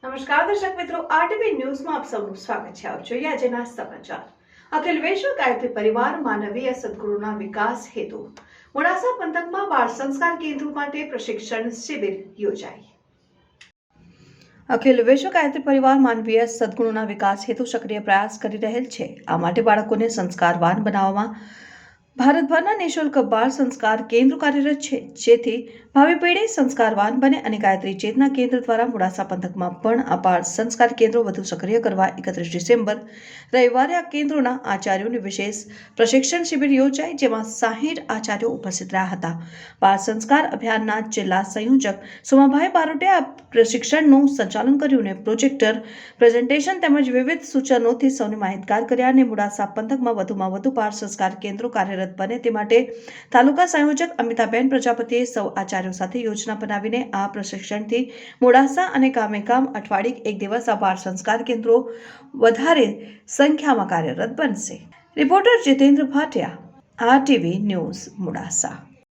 નમસ્કાર દર્શક મિત્રો, આરટીવી ન્યૂઝમાં આપ સૌનું સ્વાગત છે. આપ જોઈએ આજના સમાચાર. અખિલ વિશ્વ ગાયત્રી પરિવાર માનવીય સદગુરુના વિકાસ હેતુ મોડાસા પંથકમાં બાળ સંસ્કાર કેન્દ્રો માટે પ્રશિક્ષણ શિબિર યોજાઈ. અખિલ વિશ્વ ગાયત્રી પરિવાર માનવીય સદગુણોના વિકાસ હેતુ સક્રિય પ્રયાસ કરી રહેલ છે. આ માટે બાળકોને સંસ્કારવાન બનાવવામાં ભારતભરના નિઃશુલ્ક બાળ સંસ્કાર કેન્દ્રો કાર્યરત છે, જેથી ભાવિ પેઢી સંસ્કારવાન બને અને ગાયત્રી ચેતના કેન્દ્ર દ્વારા મોડાસા પંથકમાં પણ આ બાળ સંસ્કાર કેન્દ્રો વધુ સક્રિય કરવા 31 ડિસેમ્બર રવિવારે આ કેન્દ્રોના આચાર્યોની વિશેષ પ્રશિક્ષણ શિબિર યોજાઈ, જેમાં 60 આચાર્યો ઉપસ્થિત રહ્યા હતા. બાળ સંસ્કાર અભિયાનના જિલ્લા સંયોજક સુમાભાઈ બારોટે આ પ્રશિક્ષણનું સંચાલન કર્યું અને પ્રોજેક્ટર પ્રેઝન્ટેશન તેમજ વિવિધ સૂચનોથી સૌને માહિતગાર કર્યા અને મોડાસા પંથકમાં વધુમાં વધુ બાળ સંસ્કાર કેન્દ્રો કાર્યરત બને તે માટે તાલુકા સંયોજક અમિતાબેન પ્રજાપતિએ સૌ આચાર્યો સાથે યોજના બનાવીને આ પ્રશિક્ષણથી મોડાસા અને ગામે ગામ અઠવાડિયે એક દિવસ આ બાળ સંસ્કાર કેન્દ્રો વધારે સંખ્યામાં કાર્યરત બનશે. Reporter Jitendra Bhatia, RTV news, Modasa.